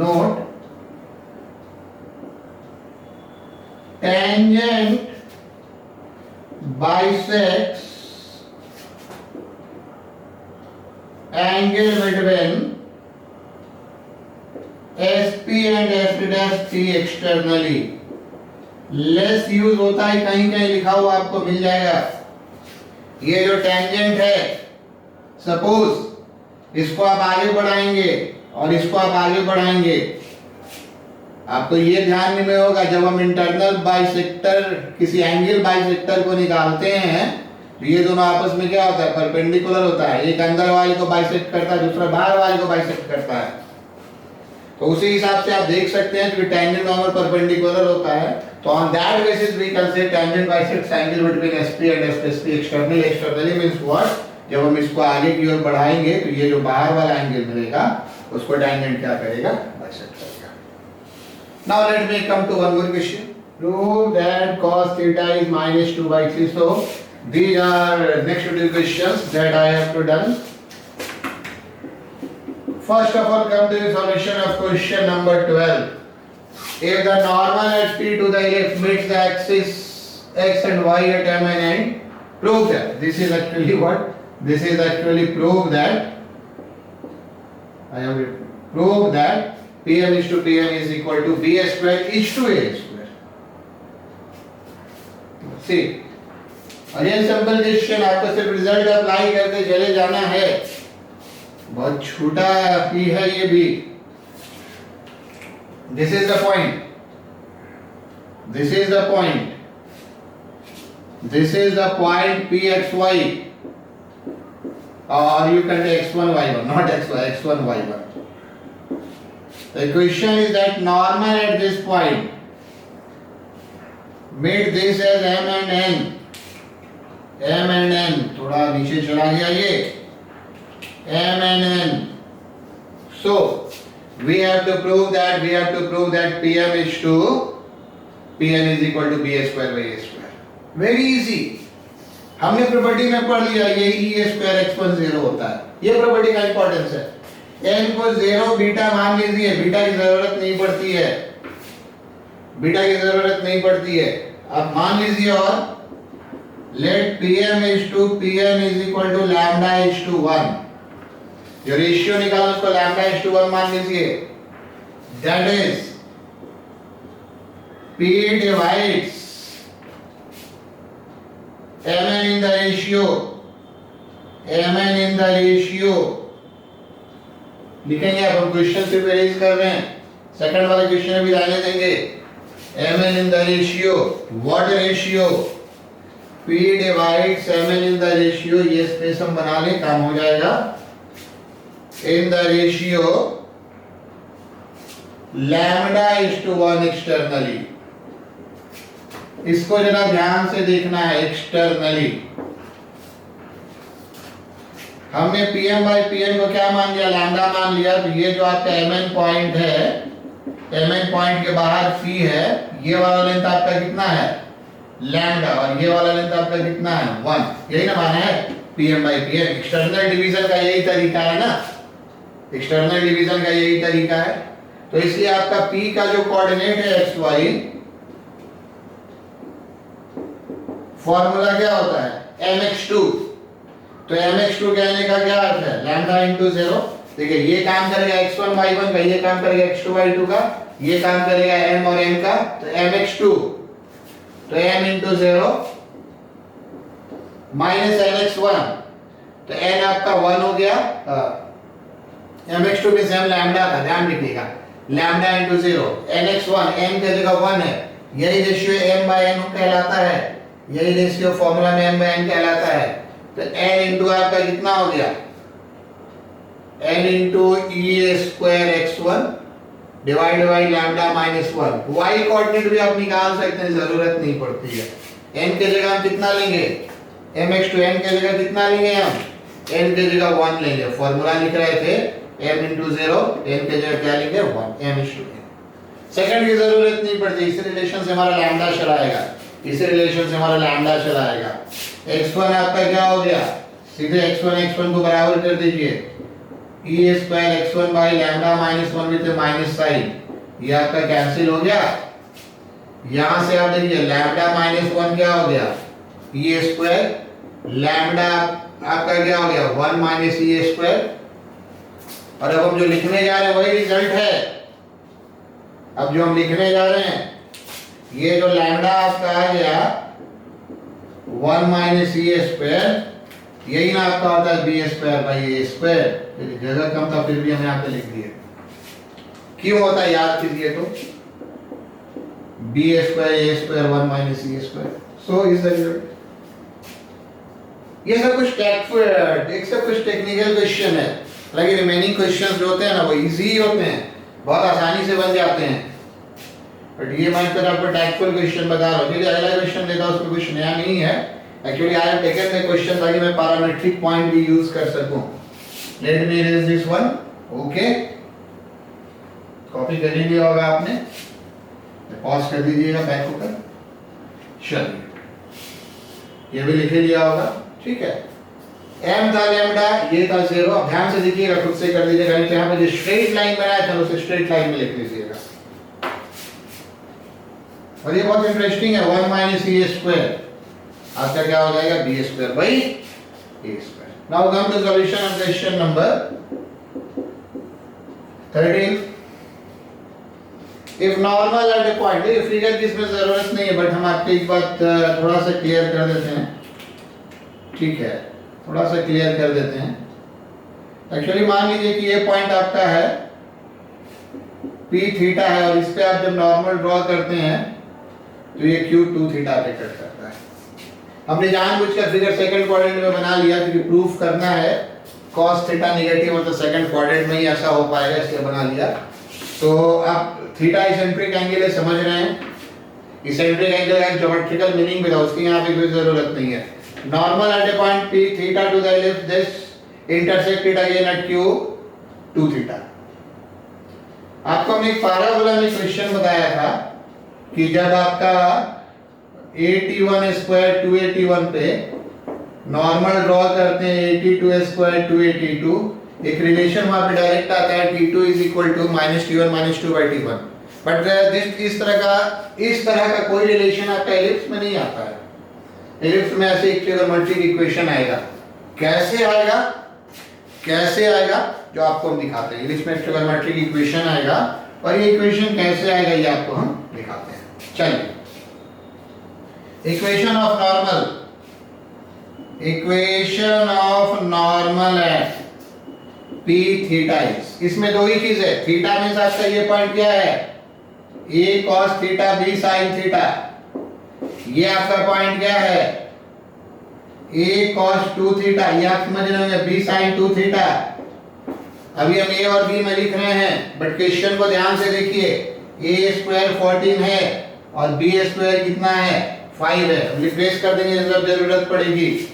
Note tangent bisects angle between SP and S dash P externally. Less use होता है, कहीं कहीं लिखा हुआ आपको मिल जाएगा. ये जो टेंजेंट है, सपोज इसको आप आगे बढ़ाएंगे और इसको आप आगे बढ़ाएंगे. आपको ये ध्यान में होगा जब हम इंटरनल बाइसेक्टर किसी एंगल बाइसेक्टर को निकालते हैं तो ये दोनों आपस में क्या होता है? परपेंडिकुलर होता है. एक अंदर वाले को बाइसेक्ट करता है, दूसरा बाहर वाले को बाइसेक्ट करता है. तो उसी हिसाब से आप देख सकते हैं कि टेंजेंट नॉर्मल परपेंडिकुलर होता है. तो on that basis we can say tangent bisects angle between SP and SP externally. Externally means what? जब हम इसको आगे की ओर बढ़ाएंगे तो ये जो बाहर वाला एंगल मिलेगा उसको टेंजेंट क्या करेगा? बाइसेक्ट करेगा. Now let me come to one more question. Prove that cos theta is minus 2 by 3. So these are next 2 questions that I have to done. First of all, come to the solution of question number 12. If the normal at P to the left meets the axis x and y at M and N, prove that. This is actually what? This is actually prove that. I have proved that Pm is to Pn is equal to B square is to A square. See, again simple question. आपको सिर्फ result apply करके चले जाना है. बहुत छोटा ही है ये भी. This is the point. This is the point. This is the point Pxy. Or you can take x1 y1, not xy, x1 y1. The question is that normal at this point meet this as M and N. M and N थोड़ा नीचे चला गया ये. M and N. So we have to prove that Pm is to Pn is equal to B square by A square. Very easy. हमने property में पढ़ लिया ये E square x1 0 होता है. ये प्रॉपर्टी का इंपॉर्टेंस है. n को 0 बीटा मान लीजिए. बीटा की जरूरत नहीं पड़ती है. बीटा की जरूरत नहीं पड़ती है. आप मान लीजिए और let Pm is to Pn is equal to lambda is to 1. जो रेशियो निकालो उसको lambda is to 1 मान लीजिए. That is P divides Mn in the ratio, Mn in the ratio लिखेंगे। अब हम क्वेश्चन से रेज कर रहे हैं, सेकंड वाले क्वेश्चन में भी रहने देंगे। Mn in the ratio, what ratio? P divides Mn in the ratio, ये स्पेस हम बना लें, काम हो जाएगा। In the ratio lambda is to 1 externally, इसको जरा ध्यान से देखना है। एक्सटर्नली हमने Pm by Pn को क्या मान लिया? लैम्डा मान लिया। तो ये जो आपका Mn पॉइंट है, Mn पॉइंट के बाहर P है, ये वाला लेंथ आपका कितना है? लैम्डा। और ये वाला लेंथ आपका कितना है? 1। यही ना माना है Pm by Pn। External division का यही तरीका है ना, एक्सटर्नल डिवीजन का यही तरीका है। तो इसलिए आपका P का जो कोऑर्डिनेट है xy, फॉर्मूला क्या होता है? mx2। तो mx2 कहने का क्या अर्थ है? Lambda into 0। देखिए ये काम करेगा x1 y1 का, ये काम करेगा x2 y2 का, ये काम करेगा m और n का। तो mx2 तो m इंटू 0 माइनस nx1, तो n आपका 1 हो गया। mx2 के सेम लैम्डा था, ध्यान रखिएगा, लैम्डा इंटू 0, nx1 n की जगह 1 है। यही रेशियो m by n कहलाता है, यही रेशियो फॉर्मूला में m by n कहलाता है। तो n इंटू आपका कितना हो गया? n into e square x1 divide by lambda minus 1। y coordinate भी आप निकाल सकते हैं, जरूरत नहीं पड़ती है। n के जगह हम कितना लेंगे? mx2 n के जगह कितना लेंगे हम? n के जगह 1 लेंगे। फॉर्मूला लिख रहे थे m इंटू 0, n के जगह क्या लेंगे? 1, m is to n। Second की जरूरत नहीं पड़ती, इस रिलेशन से हमारा लैम्डा चला आएगा, इस रिलेशन से हमारा लैम्डा चला आएगा। x1 आपका क्या हो गया? सीधे x1 को बराबर कर दीजिए, e square x1 by lambda minus 1 with minus sine, ये आपका कैंसिल हो गया। यहां से आप देखिए लैम्डा माइनस 1 क्या हो गया? e स्क्वायर, लैम्डा आपका क्या हो गया? 1 माइनस e स्क्वायर। और अब हम जो लिखने जा रहे हैं वही रिजल्ट है। अब जो हम लिखने जा रहे हैं, ये जो लैम्डा आपका आ गया 1 माइनस e स्क्वायर, यही ना आपका होता है b square by a square. जगह कम था फिर भी हमने यहाँ पे लिख दिया। क्यों होता है याद कीजिए तो, b square a square 1 minus e square. So is the result. ये सब कुछ टेक्निकल क्वेश्चन है, लेकिन रिमेनिंग क्वेश्चंस जो होते हैं ना वो इजी होते हैं, बहुत आसानी से बन जाते हैं। बट ये मैं तो आपको टैक्टफुल क्वेश्चन बता रहा हूँ। चलिए अगला क्वेश्चन देता हूँ, उसमें कुछ नया नहीं है। Actually I have taken the question ताकि मैं पैरामीट्रिक पॉइंट भी यूज कर सकूं। Late me erase this one. Okay, copy कर लिया होगा आपने, पॉज कर दीजिएगा बैक होकर। चलिए ये भी लिख लिया होगा, ठीक है। m था लैम्डा, ये था 0। अब ध्यान से देखिएगा, खुद से कर दीजिएगा। यहाँ पे जो स्ट्रेट लाइन बनाया था उसे स्ट्रेट लाइन में लिख लीजिएगा। और ये बहुत इंटरेस्टिंग है, 1 माइनस e स्क्वायर आपका क्या हो जाएगा? b square by a square. Now come to solution of question number 13। If normal at a point, ये फिगर की इसमें जरूरत नहीं है, बट हम आपको एक बात थोड़ा सा क्लियर कर देते हैं, ठीक है, थोड़ा सा क्लियर कर देते हैं। एक्चुअली मान लीजिए कि ये पॉइंट आपका है p थीटा है, और इस पे आप जब नॉर्मल ड्रॉ करते हैं तो ये q2 थीटा पे कट करता है। हमने जानबूझकर फिगर सेकंड क्वाड्रेंट में बना लिया क्योंकि प्रूफ करना है cos थीटा नेगेटिव मतलब सेकंड क्वाड्रेंट में ही ऐसा हो पाएगा, इसलिए बना लिया। तो आप थीटा इसेंट्रिक एंगल है, समझ रहे हैं। इसेंट्रिक एंगल का ज्योमेट्रिकल मीनिंग भी था, उसकी यहाँ पे कोई जरूरत नहीं है। Normal at a point p theta to the left this intersect it again at q2 theta. आपको हमने एक पैराबोला में क्वेश्चन बताया था कि जब आपका 81 स्क्वायर 281 पे नॉर्मल ड्रॉ करते हैं 82 स्क्वायर 282, एक रिलेशन वहां पे डायरेक्ट आता है t2 is equal to -t1 -2 by t1। But इस तरह का कोई रिलेशन आपका एलिप्स में नहीं आता है। एलिप्स में ऐसे एक ट्रिगोनोमेट्रिक इक्वेशन आएगा। कैसे आएगा जो आपको हम दिखाते हैं। एलिप्स में ट्रिगोनोमेट्रिक इक्वेशन आएगा, और ये इक्वेशन कैसे आएगा ये आपको हम दिखाते हैं। चलिए, equation of normal at P theta is, इसमें दो ही चीज है, थीटा मीन्स आपका ये पॉइंट क्या है, a cos theta b sine theta, ये आपका पॉइंट क्या है, ए कॉस 2 थीटा, ये आप समझ रहे होंगे, बी साइन 2 थीटा। अभी हम ए और बी में लिख रहे हैं, बट क्वेश्चन को ध्यान से देखिए, ए स्क्वायर 14 है और बी स्क्वायर कितना है, 5 है। रिप्लेस कर देंगे जब जरूरत पड़ेगी।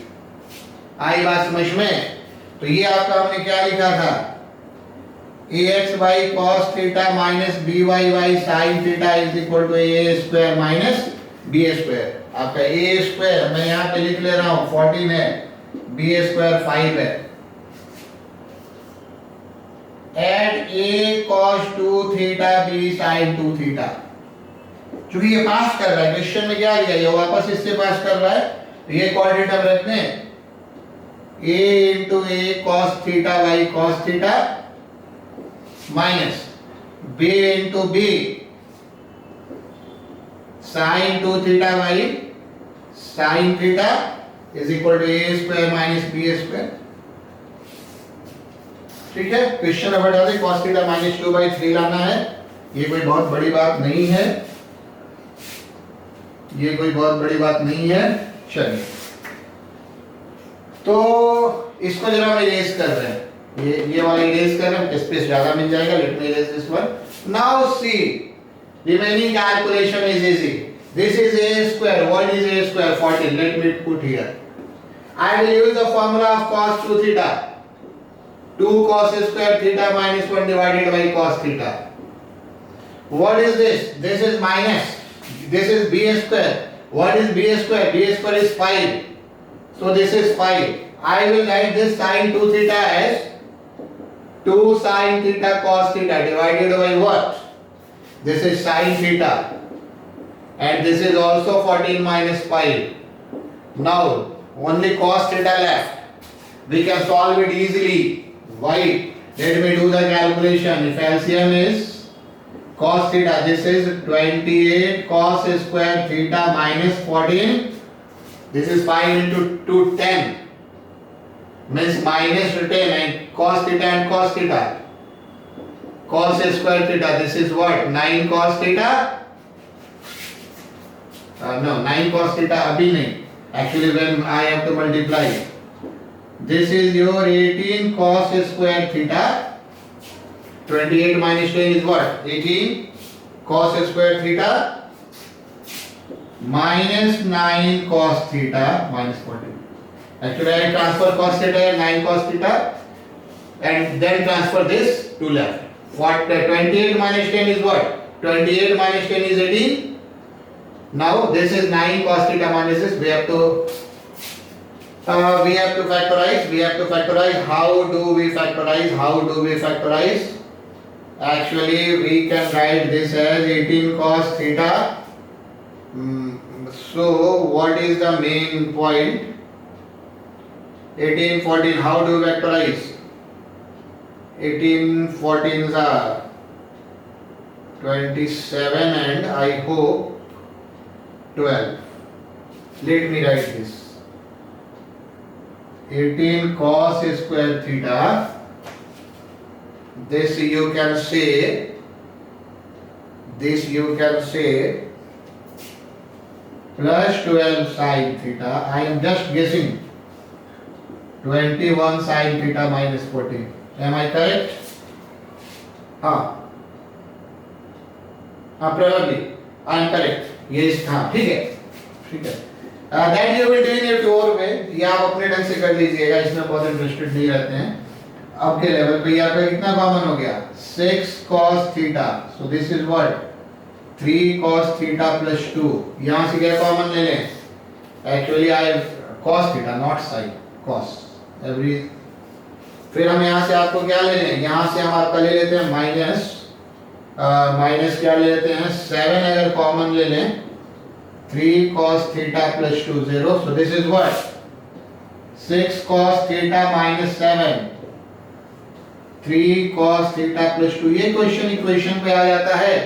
आई बात समझ में? तो ये आपका हमने क्या लिखा था, ax by cos theta minus by sin theta is equal to a square minus b square. आपका a स्क्वायर मैं यहाँ पे लिख ले रहा हूँ 14 है, b स्क्वायर 5 है। At a cos 2 theta b sin 2 theta, चूंकि ये पास कर रहा है, क्वेश्चन में क्या दिया, ये वापस इससे पास कर रहा है, तो ये कोऑर्डिनेट रख दें, a into a cos theta by cos theta minus b into b sin 2 theta by sin theta is equal to a square minus b square. ठीक है, क्वेश्चन नंबर बता दें, cos थीटा माइनस 2/3 लाना है, ये कोई बहुत बड़ी बात नहीं है, ये कोई बहुत बड़ी बात नहीं है। चलिए, तो इसको जरा हम इरेज कर रहे हैं, ये वाला इरेज कर रहे हैं, स्पेस ज्यादा मिल जाएगा, late me erase this one. Now see, remaining calculation is easy. This is a square, what is a square, 14, let me put here, I will use the formula of cos 2 theta, 2 cos square theta minus 1 divided by cos theta. What is this? This is minus, this is b square. What is b square? B square is 5, so this is 5. I will write this sin 2 theta as 2 sin theta cos theta divided by what? This is sin theta, and this is also 14 minus 5. Now only cos theta left, we can solve it easily. Why? Let me do the calculation. If LCM is cos theta, this is 28 cos square theta minus 14, this is 5 into 2, 10, means minus 10, and cos theta and cos theta, cos square theta, this is what, 9 cos theta, no, 9 cos theta abhi nahi, actually when I have to multiply, this is your 18 cos square theta, 28 minus 10 is what, 18 cos square theta minus 9 cos theta minus 14. Actually I transfer cos theta and 9 cos theta and then transfer this to left. What 28 minus 10 is what? 28 minus 10 is 18. Now this is 9 cos theta minus this. We have to factorize. We have to factorize. How do we factorize? How do we factorize? Actually we can write this as 18 cos theta. So what is the main point? 18 14, how do we factorize? 18 14s are 27 and I hope 12. Let me write this. 18 cos square theta, this you can say, plus 12 sin theta. I am just guessing. 21 sin theta minus 14. Am I correct? Probably I am correct. Yes, ठीक है. That you will do in your way. ये आप अपने ढंग से कर लीजिएगा, इसमें बहुत इंटरेस्टेड नहीं रहते हैं. अब के लेवल पे यहाँ पे कितना कॉमन हो गया? 6 cos theta. So this is what? 3 cos theta plus 2. यहाँ से क्या कॉमन ले लें? Actually I have cos theta, not sin. Cos. फिर हम यहाँ से आपको क्या ले लें? यहाँ से हम आपका ले लेते हैं माइनस क्या ले लेते हैं? 7 अगर कॉमन ले लें, 3 cos theta plus 2 0. So this is what? 6 cos theta minus 7. 3 cos theta plus 2. ये क्वेश्चन इक्वेशन पे आ जाता है.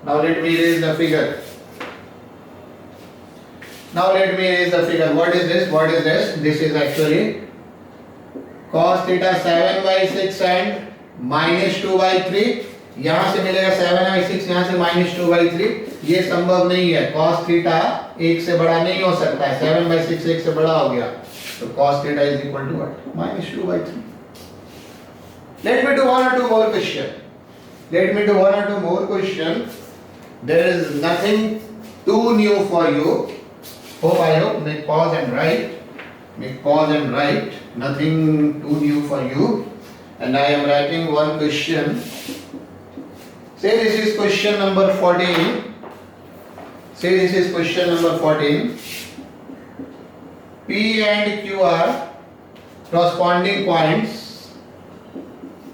Now let me erase the figure. Now let me erase the figure. What is this? What is this? This is actually cos theta 7 by 6 and minus 2 by 3. यहाँ से मिलेगा 7 by 6, यहाँ से minus 2 by 3. ये संभव नहीं है. cos theta 1 से बड़ा नहीं हो सकता है. 7 by 6 1 से बड़ा हो गया. तो cos theta is equal to what? Minus 2 by 3. Let me do one or two more question. Let me do one or two more question. There is nothing too new for you. Hope I hope. Make pause and write. Make pause and write. Nothing too new for you. And I am writing one question. Say this is question number 14. Say this is question number 14. P and Q are corresponding points.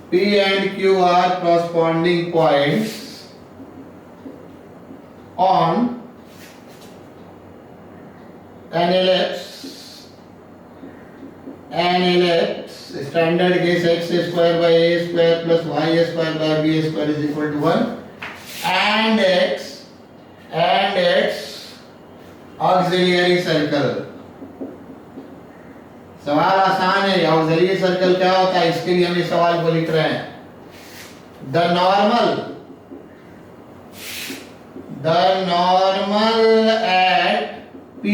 P and Q are corresponding points on an ellipse. An ellipse. Standard case x square by a square plus y square by b square is equal to 1. And its auxiliary circle. सवाल आसान है. Auxiliary circle क्या होता है, इसके लिए हम इस सवाल को लिख रहे हैं. The normal at P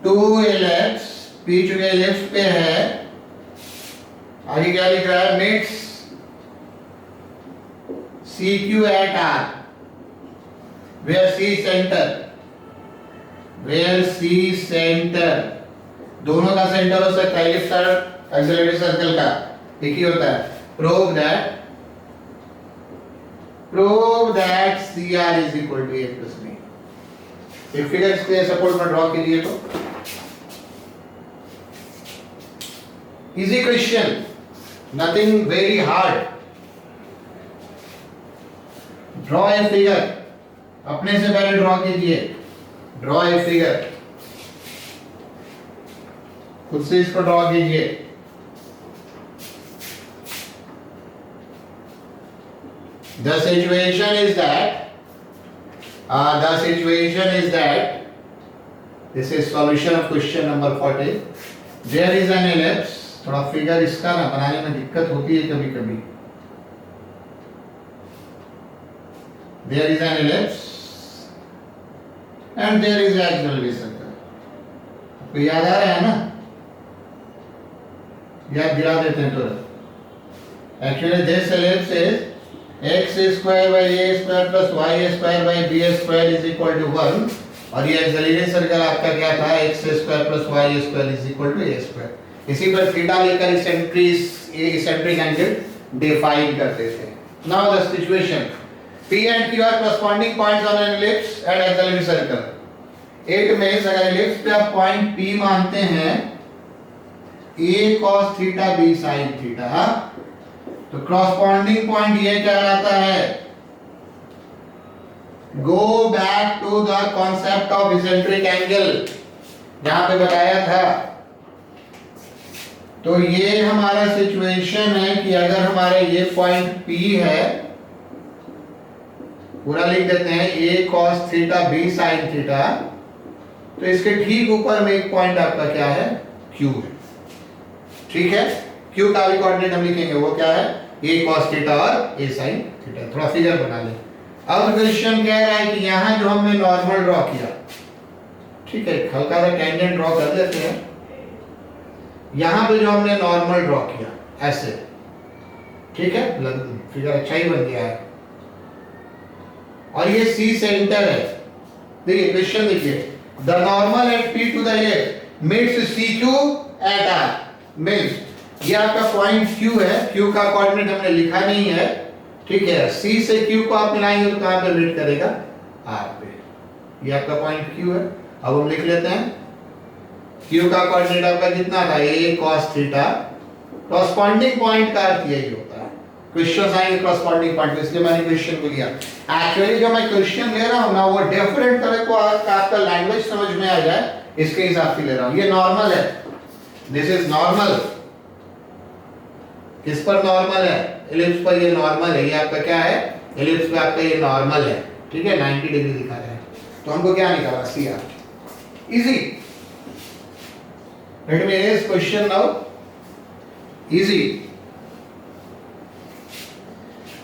to ellipse. P चुके एलिप्स पे है. आगे क्या लिख रहा है, makes CQ at R where C center. दोनों का सेंटर हो सकता है एलिप्स और एक्सिलरेटरी सर्कल का एक ही होता है. Prove that CR is equal to A plus B. एक फिगर इसके सपोर्ट में ड्रॉ कीजिए. तो easy question, nothing very hard. Draw a figure. अपने से पहले ड्रॉ कीजिए. Draw a figure. खुद से इसको ड्रॉ कीजिए. The situation is that this is solution of question number 40. There is an ellipse. थोड़ा फिगर इसका ना बनाने में दिक्कत होती है कभी कभी. There is an ellipse and there is an auxiliary circle. आपको याद आ रहा है ना? याद दिला देते हैं तुरंत. Actually this ellipse is x square by a square plus y square by b square is equal to 1. और ये auxiliary circle आपका क्या था, x square plus y square is equal to a square. इसी पर थीटा लेकर eccentric angle define करते थे. Now the situation. P and Q are corresponding points on an ellipse and auxiliary circle. It means अगर ellipse पे आप point P मानते हैं A cos theta B sin theta, तो corresponding पॉइंट ये कहलाता है. Go back to the concept of eccentric angle जहां पे बताया था. तो ये हमारा सिचुएशन है कि अगर हमारे ये पॉइंट P है, पूरा लिख देते हैं A cos theta B sin theta, तो इसके ठीक ऊपर में एक पॉइंट आपका क्या है, Q है. ठीक है. Q का भी कोऑर्डिनेट हम लिखेंगे, वो क्या है, A cos थीटा और A sin थीटा. थोड़ा फिगर बना ले. अब क्वेश्चन कह रहा है कि यहाँ जो हमने नॉर्मल ड्रॉ किया, ठीक है, हल्का सा टेंजेंट ड्रॉ कर देते हैं. यहाँ पे जो हमने नॉर्मल ड्रॉ किया ऐसे, ठीक है, फिगर अच्छा ही बन गया है. और ये C सेंटर है. देखिए क्वेश्चन देखिए. The normal at P to the ellipse meets CQ at R. Means ये आपका पॉइंट Q है. Q का कोऑर्डिनेट हमने लिखा नहीं है, ठीक है. C से Q को आप मिलाएंगे तो कहां पे मीट करेगा, R पे. ये आपका पॉइंट Q है. अब हम लिख लेते हैं Q का कोऑर्डिनेट आपका कितना था, A cos theta. Corresponding point का अर्थ यही होता है. क्वेश्चन आएंगे कॉरस्पॉन्डिंग पॉइंट, इसलिए मैंने क्वेश्चन को लिया. एक्चुअली जो मैं क्वेश्चन ले रहा हूं ना, वो डिफरेंट तरह को आपका लैंग्वेज समझ में आ जाए इसके हिसाब से ले रहा हूं. ये नॉर्मल है. This is normal. किस पर नॉर्मल है, एलिप्स पर. ये नॉर्मल है. ये आपका क्या है, एलिप्स पे आपका ये नॉर्मल है, ठीक है, 90 डिग्री दिखा रहा है, तो हमको क्या निकाला, C R. Easy. Let me erase question now. Easy.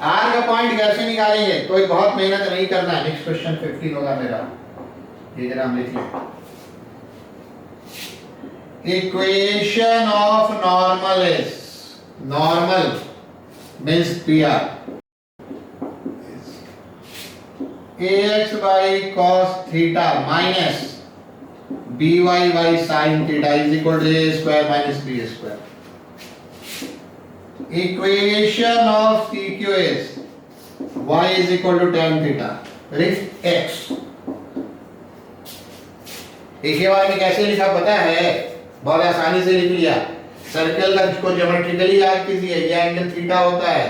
R का पॉइंट कैसे निकालेंगे, कोई बहुत मेहनत नहीं करना है. नेक्स्ट क्वेश्चन 15 होगा मेरा, ये जरा हम लिख लें. Equation of normal is, normal means PR, ax by cos theta minus by by sin theta is equal to a square minus b square. Equation of PQ is y is equal to tan theta with x. एक ही बार में कैसे लिखा पता है, बहुत आसानी से लिख लिया. सर्कल का को ज्योमेट्रिकली याद कीजिए, ये एंगल थीटा होता है,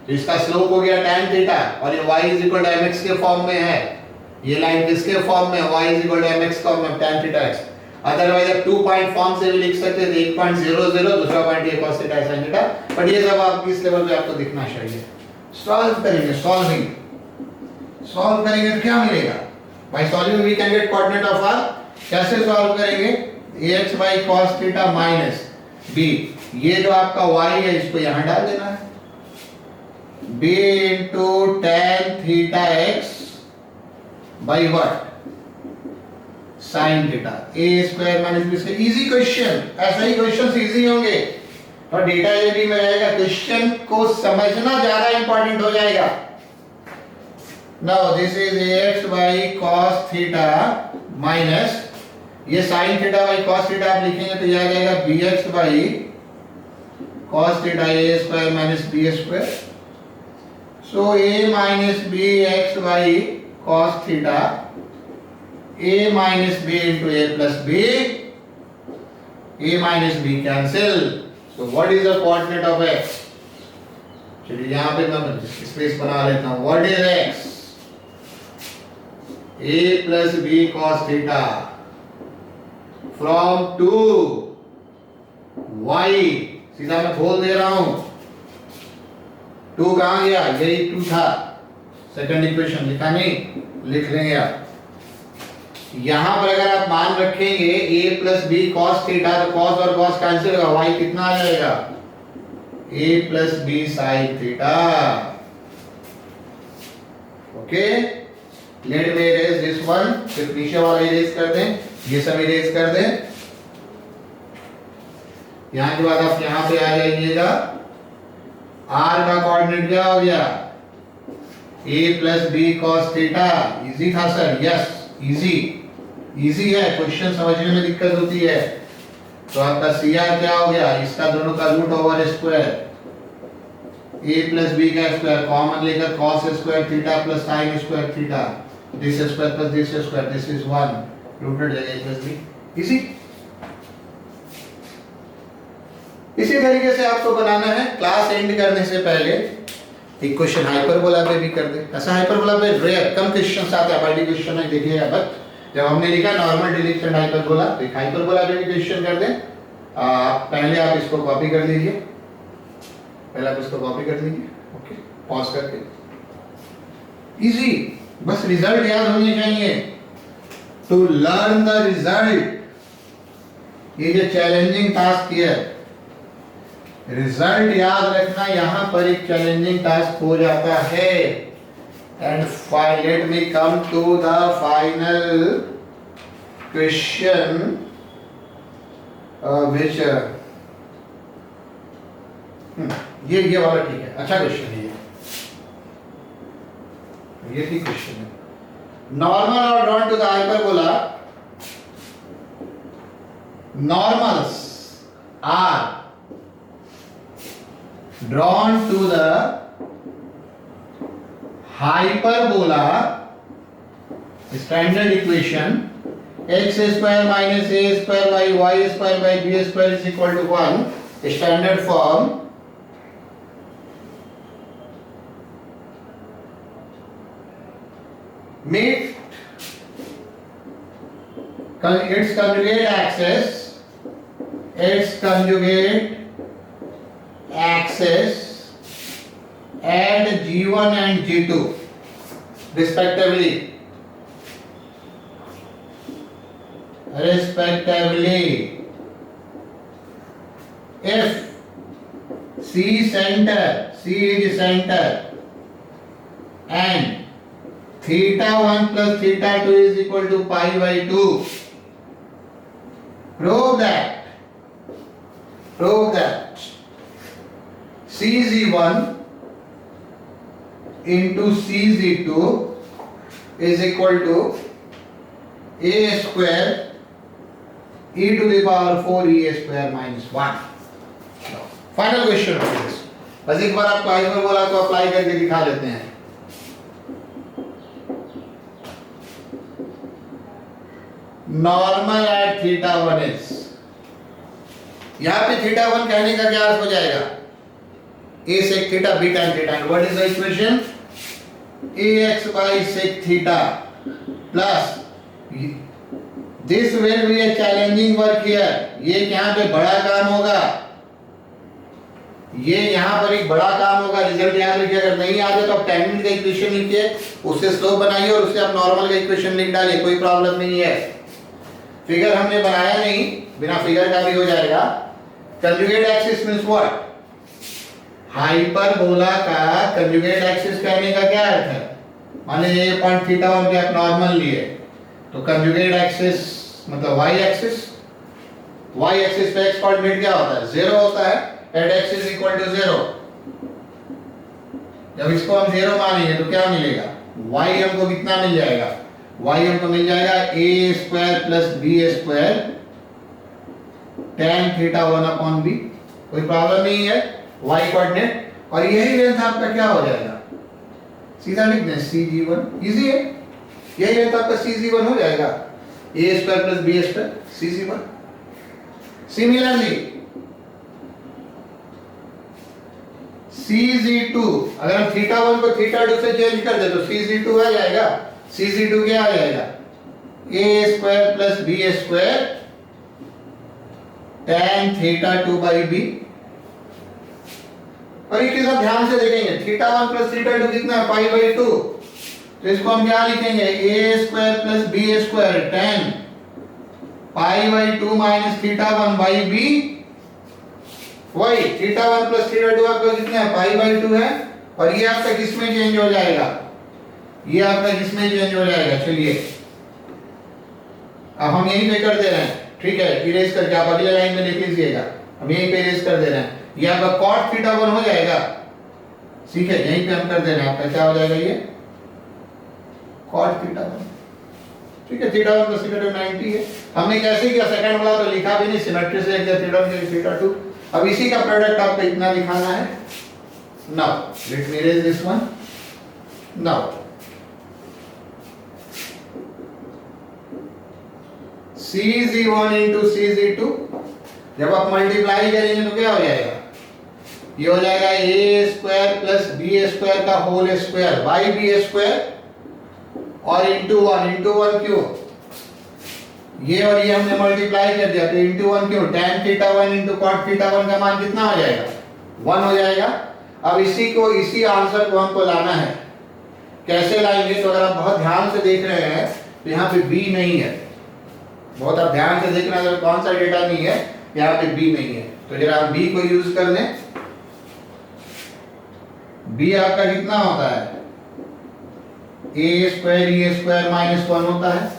तो इसका स्लोप हो गया tan थीटा, और ये y is equal to mx के फॉर्म में है. ये लाइन किसके फॉर्म में, y is equal to mx form में, tan थीटा x. अदरवाइज आप 2 पॉइंट फॉर्म से भी लिख सकते थे, 1.00, दूसरा पॉइंट ये cos theta sin theta, but ये सब आप इस लेवल पे आपको दिखना चाहिए. सॉल्व करेंगे, सॉल्व करेंगे तो क्या मिलेगा, by solving we can get coordinate of r. कैसे सॉल्व करेंगे, ax by cos theta minus b, ये जो आपका y है इसको यहां डाल देना है, b into tan theta x by what, sin theta, a square minus b square. Easy question, ऐसा ही क्वेश्चन इजी होंगे और डेटा ये भी में रहेगा, क्वेश्चन को समझना ज्यादा इंपॉर्टेंट हो जाएगा. Now this is ax by cos theta minus, ये sin theta by cos theta आप लिखेंगे तो ये आ जाएगा bx by cos theta a square minus b square. So a minus bx by cos theta, a minus b into a plus b, a minus b cancel. So what is the coordinate of x? चलिए यहाँ पे मैं space बना लेता हूँ. What is x? a plus b cos theta from 2 y, सीधा मैं खोल दे रहा हूं. 2 कहां गया, यही 2 था. सेकंड इक्वेशन लिखा नहीं, लिख लेंगे आप. यहां पर अगर आप मान रखेंगे a plus b cos theta, तो कॉस और कॉस कैंसिल होगा, y कितना आ जाएगा, a plus b sine theta. Okay, let me erase this one. फिर पीछे वाला इरेज कर दें, ये सब इरेज कर दें. यहां के बाद आप यहां पे आ जाइएगा. r का कोऑर्डिनेट क्या हो गया, a plus b cos theta. Easy था सर, यस इजी, इजी है. क्वेश्चन समझने में दिक्कत होती है तो आपका CR क्या हो गया, इसका दोनों का root over square, a plus b का स्क्वायर कॉमन लेकर cos square theta plus sin square theta, this square plus this square, this is 1 rooted जगह प्लस b. इजी. इसी तरीके से आपको बनाना है. क्लास एंड करने से पहले एक क्वेश्चन हाइपरबोला पे भी कर दे. ऐसा हाइपरबोला पे रेयर कम क्वेश्चंस आते हैं, बड़ी क्वेश्चन है देखिएगा. बट जब हमने लिखा नॉर्मल डिरेक्शन हाइपरबोला, तो एक हाइपरबोला पे भी क्वेश्चन कर दें. पहले आप इसको कॉपी कर लीजिए, पहले आप इसको कॉपी कर लीजिए. ओके, पॉज करके. इजी, बस रिजल्ट याद होने चाहिए. टू लर्न द रिजल्ट, ये जो चैलेंजिंग टास्क है, रिजल्ट याद रखना यहां पर एक चैलेंजिंग टास्क हो जाता है. And let me come to the final question which ये वाला ठीक है, अच्छा क्वेश्चन है ये ठीक क्वेश्चन है. नॉर्मल और drawn to the hyperbola, normals are drawn to the hyperbola standard equation x square minus a square by y square by b square is equal to 1, standard form. Meet its conjugate axis, its conjugate axis add G1 and G2 respectively if C is center and theta 1 plus theta 2 is equal to pi by 2. Prove that CZ1 into CZ2 is equal to a square e to the power 4 e square minus 1. Final question of this, बस एक बार आपको आई पर बोला तो apply करके दिखा देते हैं। नॉर्मल एट थीटा 1 इज, यहां पे थीटा 1 कहने का क्या अर्थ हो जाएगा, a sec theta b tan theta, and what is the equation, ax by sec theta plus this will be a challenging work here, ये यहाँ पे बड़ा काम होगा, ये यहाँ पर एक बड़ा काम होगा। रिजल्ट याद रखिए, अगर नहीं आ जाए तो आप टेंजेंट का इक्वेशन लिखिए, उससे स्लोप बनाइए और उससे आप नॉर्मल का इक्वेशन लिख डालिए, कोई प्रॉब्लम नहीं है। फिगर हमने बनाया नहीं, बिना फिगर का भी हो जाएगा। Conjugate axis means what, hyperbola का कंजुगेट एक्सिस कहने का क्या अर्थ है, मान लीजिए ये पॉइंट थीटा 1 पे आप नॉर्मल लिए तो कंजुगेट एक्सिस मतलब y एक्सिस पे x कोऑर्डिनेट क्या होता है, 0 होता है, at x is equal to 0। जब इसको हम 0 मानेंगे तो क्या मिलेगा, y हमको कितना मिल जाएगा, y हमको मिल जाएगा a square plus b square tan theta 1 upon b, कोई प्रॉब्लम नहीं है, y कोऑर्डिनेट, और यही लेंथ आपका क्या हो जाएगा, सीधा लिख दें cg1, इजी है, यही लेंथ आपका cg1 हो जाएगा, a square plus b square cg1। Similarly cz2, अगर हम थीटा 1 को थीटा 2 से चेंज कर दे तो cz2 आ जाएगा, cz2 क्या आ जाएगा, a square plus b square tan theta 2 by b, और ये चीज आप ध्यान से देखेंगे, थीटा 1 प्लस थीटा 2 कितना है, पाई बाई 2, तो इसको हम क्या लिखेंगे, a square plus b square tan pi by 2 minus theta 1 by b, वही थीटा 1 प्लस थीटा 2 आपका कितना है, पाई बाई 2 है, और ये आपका किस में चेंज हो जाएगा, ये आपका किस में चेंज हो जाएगा, चलिए अब हम यहीं पे कर दे रहे हैं, ठीक है, इरेज करके आप अगले लाइन में लिख लीजिएगा, हम यहीं पे इरेज कर दे रहे हैं, ये आपका cot थीटा 1 हो जाएगा, ठीक है, यहीं पे हम कर दे रहे हैं, आपका क्या हो जाएगा, ये cot थीटा 1, ठीक है, थीटा 1 प्लस थीटा 2 90 है। हमने कैसे किया, सेकंड वाला तो लिखा भी नहीं, सिमेट्री से एक थीटा 1 थीटा 2, अब इसी का प्रोडक्ट आपको इतना दिखाना है। Now let me erase this one, now cz1 into cz2, जब आप मल्टीप्लाई करेंगे तो क्या हो जाएगा, ये हो जाएगा a square plus b square का whole square by b square और इंटू 1 क्यों, ये और ये हमने मल्टीप्लाई कर दिया तो इंटू 1 क्यों, tan theta 1 into cot theta 1 का मान कितना हो जाएगा, 1 हो जाएगा। अब इसी आंसर को हमको लाना है, कैसे लाएंगे, तो अगर आप बहुत ध्यान से देख रहे हैं तो यहाँ पे b नहीं है, बहुत आप ध्यान से देखना, अगर कौन सा डेटा नहीं है, यहाँ पे b नहीं है, तो जरा हम b को यूज कर लें, b आपका कितना होता है, a square e square minus 1 होता है,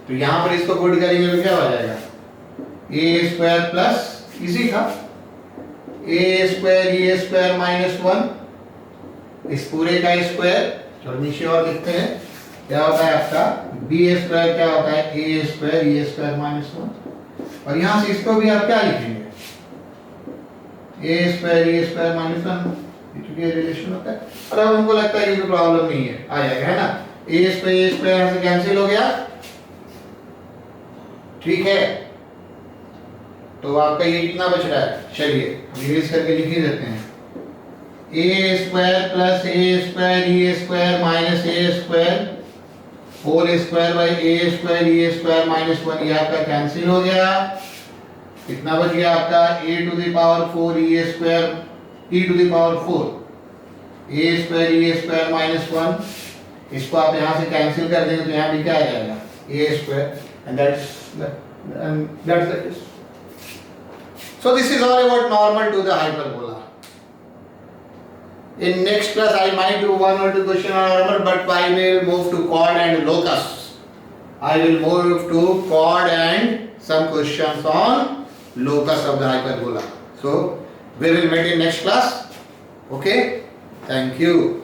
तो यहां पर इसको पुट करेंगे तो क्या हो जाएगा, a स्क्वायर प्लस इसी था a square e square minus 1, इस पूरे का स्क्वायर जो नीचे और लिखते हैं, क्या होता है आपका b स्क्वायर, क्या होता है a square e square minus 1, और यहां से इसको भी आप क्या लिखेंगे, a square e square minus 1, ये रिलेशन होता है। और अब हमको लगता है कि कोई प्रॉब्लम नहीं है, आ जाएगा, है ना, a स्क्वायर यहां से कैंसिल हो गया, ठीक है, तो आपका ये कितना बच रहा है, चलिए हम इरेज करके लिख ही देते हैं, a square plus a square e square minus a square whole square by a square e square minus 1, ये आपका कैंसिल हो गया, कितना बच गया आपका a to the power 4 e square e to the power 4, a square minus one, इसको आप यहाँ से कैंसिल कर देंगे तो यहाँ भी क्या आ जाएगा a square, and that's so this is all about normal to the hyperbola. In next class I might do one or two question on normal, but I will move to chord and locus. I will move to chord and some questions on locus of the hyperbola. So we will meet in next class. Okay, thank you.